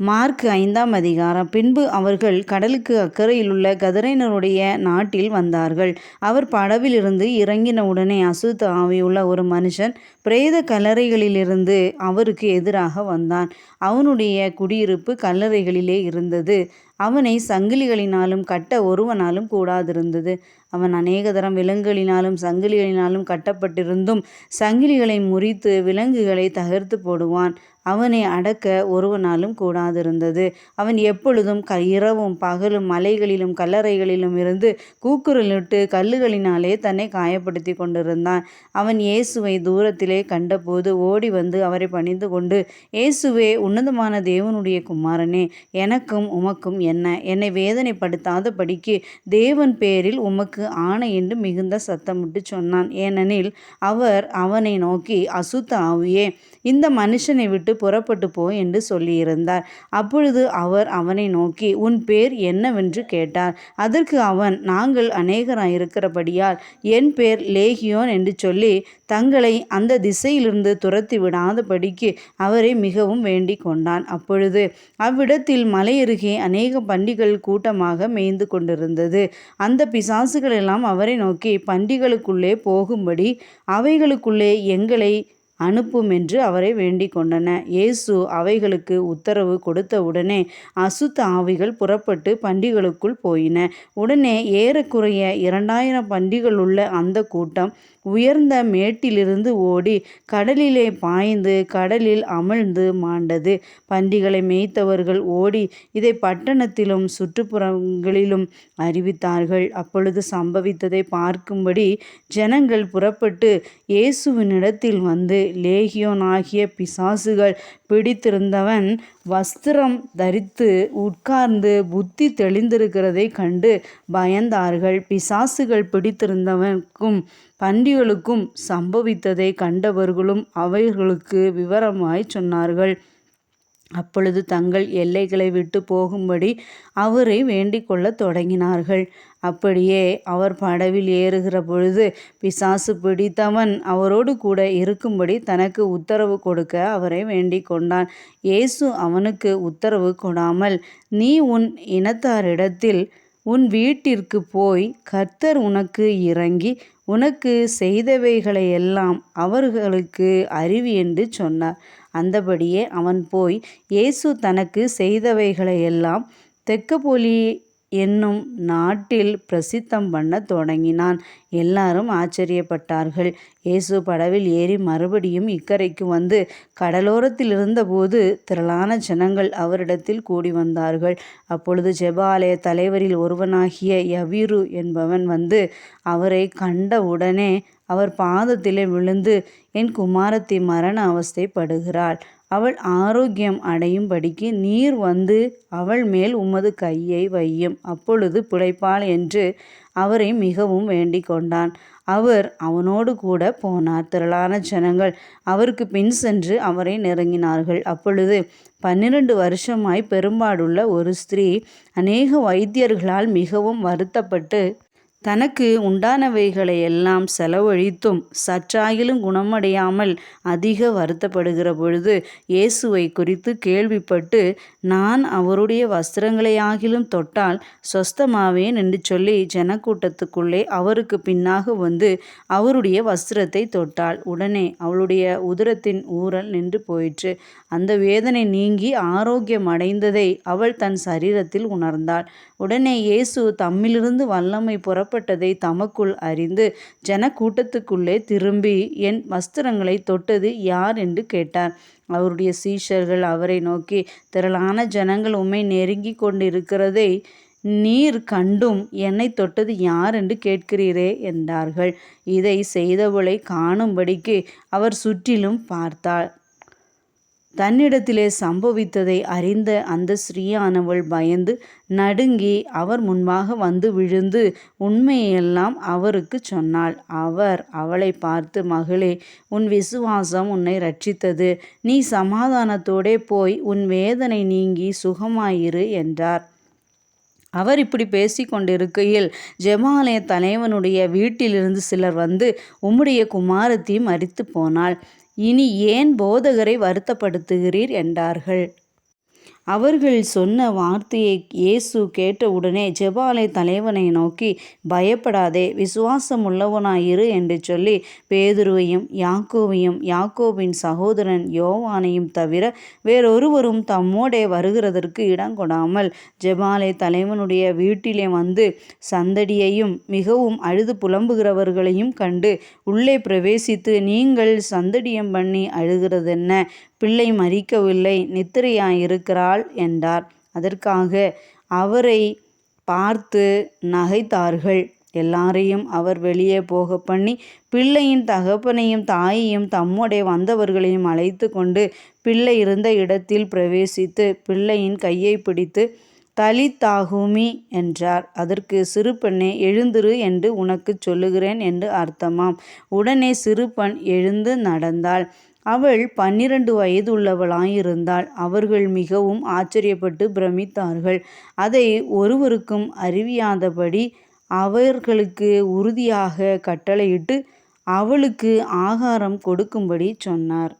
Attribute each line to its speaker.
Speaker 1: Mark 5ஆம் அதிகாரம். பின்பு அவர்கள் கடலுக்கு அக்கரையிலுள்ள கதரேனருடைய நாட்டில் வந்தார்கள். அவர் படவிலிருந்து இறங்கினவுடனே அசுத்த ஆவியுள்ள ஒரு மனுஷன் பிரேத கல்லறைகளிலிருந்து அவருக்கு எதிராக வந்தான். அவனுடைய குடியிருப்பு கல்லறைகளிலே இருந்தது. அவனை சங்கிலிகளினாலும் கட்ட ஒருவனாலும் கூடாதிருந்தது. அவன் அநேக தரம் விலங்குகளினாலும் சங்கிலிகளினாலும் கட்டப்பட்டிருந்தும் சங்கிலிகளை முறித்து விலங்குகளை தகர்த்து போடுவான். அவனை அடக்க ஒருவனாலும் கூடாதிருந்தது. அவன் எப்பொழுதும் இரவும் பகலும் மலைகளிலும் கல்லறைகளிலும் இருந்து கூக்குரலிட்டு கல்லுகளினாலே தன்னை காயப்படுத்தி கொண்டிருந்தான். அவன் இயேசுவை தூரத்திலே கண்டபோது ஓடி வந்து அவரை பணிந்து கொண்டு, இயேசுவே, உன்னதமான தேவனுடைய குமாரனே, எனக்கும் உமக்கும் என்ன? என்னை வேதனைப்படுத்தாதபடிக்கு தேவன் பேரில் உமக்கு ஆணை என்று மிகுந்த சத்தமிட்டு சொன்னான். ஏனெனில் அவர் அவனை நோக்கி, அசுத்த ஆவியே, இந்த மனுஷனை விட்டு புறப்பட்டு போ என்று சொல்லியிருந்தார். அப்பொழுது அவர் அவனை நோக்கி, உன் பேர் என்னவென்று கேட்டார். அதற்கு அவன், நாங்கள் அநேகராயிருக்கிறபடியால் என் பேர் லேகியோன் என்று சொல்லி தங்களை அந்த திசையிலிருந்து துரத்தி விடாதபடிக்கு அவரை மிகவும் வேண்டிக் கொண்டான். அப்பொழுது அவ்விடத்தில் மலையருகே அநேக பன்றிகள் கூட்டமாக மேய்ந்து கொண்டிருந்தது. அந்த பிசாசுகள் எல்லாம் அவரை நோக்கி, பன்றிகளுக்குள்ளே போகும்படி அவைகளுக்குள்ளே எங்களை அனுப்பும் என்று அவரை வேண்டிக் கொண்டன. இயேசு அவைகளுக்கு உத்தரவு கொடுத்தவுடனே அசுத்த ஆவிகள் புறப்பட்டு பன்றிகளுக்குள் போயின. உடனே ஏறக்குறைய 2000 பன்றிகளுள்ள அந்த கூட்டம் உயர்ந்த மேட்டிலிருந்து ஓடி கடலிலே பாய்ந்து கடலில் அமிழ்ந்து மாண்டது. பன்றிகளை மேய்த்தவர்கள் ஓடி இதை பட்டணத்திலும் சுற்றுப்புறங்களிலும் அறிவித்தார்கள். அப்பொழுது சம்பவித்ததை பார்க்கும்படி ஜனங்கள் புறப்பட்டு இயேசுவினிடத்தில் வந்து, லேகியோனாகிய பிசாசுகள் பிடித்திருந்தவன் வஸ்திரம் தரித்து உட்கார்ந்து புத்தி தெளிந்திருக்கிறதை கண்டு பயந்தார்கள். பிசாசுகள் பிடித்திருந்தவனுக்கும் பன்றிகளுக்கும் சம்பவித்ததை கண்டவர்களும் அவைகளுக்கு விவரமாய் சொன்னார்கள். அப்பொழுது தங்கள் எல்லைகளை விட்டு போகும்படி அவரை வேண்டிக் கொள்ளத் தொடங்கினார்கள். அப்படியே அவர் படவில் ஏறுகிற பொழுது பிசாசு பிடித்தவன் அவரோடு கூட இருக்கும்படி தனக்கு உத்தரவு கொடுக்க அவரை வேண்டிக் கொண்டான். இயேசு அவனுக்கு உத்தரவு கொடாமல், நீ உன் இனத்தாரிடத்தில் உன் வீட்டிற்கு போய் கர்த்தர் உனக்கு இறங்கி உனக்கு செய்தவைகளையெல்லாம் அவர்களுக்கு அறிவி என்று சொன்னார். அந்தபடியே அவன் போய் இயேசு தனக்கு செய்தவைகளையெல்லாம் தெக்கப்போலி என்னும் நாட்டில் பிரசித்தம் பண்ண தொடங்கினான். எல்லாரும் ஆச்சரியப்பட்டார்கள். இயேசு படவில் ஏறி மறுபடியும் இக்கரைக்கு வந்து கடலோரத்தில் இருந்தபோது திரளான ஜனங்கள் அவரிடத்தில் கூடி வந்தார்கள். அப்பொழுது ஜெப ஆலய தலைவரில் ஒருவனாகிய யவீரு என்பவன் வந்து அவரை கண்டவுடனே அவர் பாதத்திலே விழுந்து, என் குமாரத்தி மரண அவஸ்தைப்படுகிறாள். அவள் ஆரோக்கியம் அடையும்படிக்கு நீர் வந்து அவள் மேல் உமது கையை வையும், அப்பொழுது பிழைப்பாள் என்று அவரை மிகவும் வேண்டிக் கொண்டான். அவர் அவனோடு கூட போனார். திரளான ஜனங்கள் அவருக்கு பின் சென்று அவரை நெருங்கினார்கள். அப்பொழுது 12 வருஷமாய் பெரும்பாடுள்ள ஒரு ஸ்திரீ அநேக வைத்தியர்களால் மிகவும் வருத்தப்பட்டு தனக்கு உண்டானவைகளையெல்லாம் செலவழித்தும் சற்றாகிலும் குணமடையாமல் அதிக வருத்தப்படுகிற பொழுது இயேசுவை குறித்து கேள்விப்பட்டு, நான் அவருடைய வஸ்திரங்களையாகிலும் தொட்டால் சொஸ்தமாவேன் என்று சொல்லி ஜனக்கூட்டத்துக்குள்ளே அவருக்கு பின்னாக வந்து அவருடைய வஸ்திரத்தை தொட்டாள். உடனே அவளுடைய உதரத்தின் ஊறல் நின்று போயிற்று. அந்த வேதனை நீங்கி ஆரோக்கியம் அடைந்ததை அவள் தன் சரீரத்தில் உணர்ந்தாள். உடனே இயேசு தம்மிலிருந்து வல்லமை புறப்பட்டதை தமக்குள் அறிந்து ஜனக்கூட்டத்துக்குள்ளே திரும்பி, என் வஸ்திரங்களை தொட்டது யார் என்று கேட்டார். அவருடைய சீஷர்கள் அவரை நோக்கி, திரளான ஜனங்கள் உம்மை நெருங்கி கொண்டிருக்கிறதை நீர் கண்டும் என்னை தொட்டது யார் என்று கேட்கிறீரே என்றார்கள். இதை செய்தவளை காணும்படிக்கு அவர் சுற்றிலும் பார்த்தார். தன்னிடத்திலே சம்பவித்ததை அறிந்த அந்த ஸ்திரீயானவள் பயந்து நடுங்கி அவர் முன்பாக வந்து விழுந்து உண்மையெல்லாம் அவருக்கு சொன்னாள். அவர் அவளை பார்த்து, மகளே, உன் விசுவாசம் உன்னை இரட்சித்தது. நீ சமாதானத்தோடே போய் உன் வேதனை நீங்கி சுகமாயிரு என்றார். அவர் இப்படி பேசி கொண்டிருக்கையில் ஜெப ஆலய தலைவனுடைய வீட்டிலிருந்து சிலர் வந்து, உம்முடைய குமாரத்தி மரித்து போனாள், இனி ஏன் போதகரை வருத்தப்படுத்துகிறீர் என்றார்கள். அவர்கள் சொன்ன வார்த்தையை இயேசு கேட்டவுடனே ஜெபாலய தலைவனை நோக்கி, பயப்படாதே, விசுவாசம் உள்ளவனாயிரு என்று சொல்லி பேதுருவையும் யாக்கோபையும் யாக்கோபின் சகோதரன் யோவானையும் தவிர வேறொருவரும் தம்மோடே வருகிறதற்கு இடங்கொடாமல் ஜெபாலய தலைவனுடைய வீட்டிலே வந்து சந்தடியையும் மிகவும் அழுது புலம்புகிறவர்களையும் கண்டு உள்ளே பிரவேசித்து, நீங்கள் சந்தடியம் பண்ணி அழுகிறதென்ன? பிள்ளை மரிக்கவில்லை, நித்திரையாயிருக்கிறாள் என்றார். அதற்காக அவரை பார்த்து நகைத்தார்கள். எல்லாரையும் அவர் வெளியே போக பண்ணி பிள்ளையின் தகப்பனையும் தாயையும் தம்மோடே வந்தவர்களையும் அழைத்து கொண்டு பிள்ளை இருந்த இடத்தில் பிரவேசித்து பிள்ளையின் கையை பிடித்து தலித்தாகுமி என்றார். அதற்கு, சிறு பெண்ணே, எழுந்திரு என்று உனக்குச் சொல்லுகிறேன் என்று அர்த்தமாம். உடனே சிறு பெண் எழுந்து நடந்தாள். அவள் 12 வயதுள்ளவளாயிருந்தாள். அவர்கள் மிகவும் ஆச்சரியப்பட்டு பிரமித்தார்கள். அதை ஒருவருக்கும் அறிவியாதபடி அவர்களுக்கு உறுதியாக கட்டளையிட்டு அவளுக்கு ஆகாரம் கொடுக்கும்படி சொன்னார்.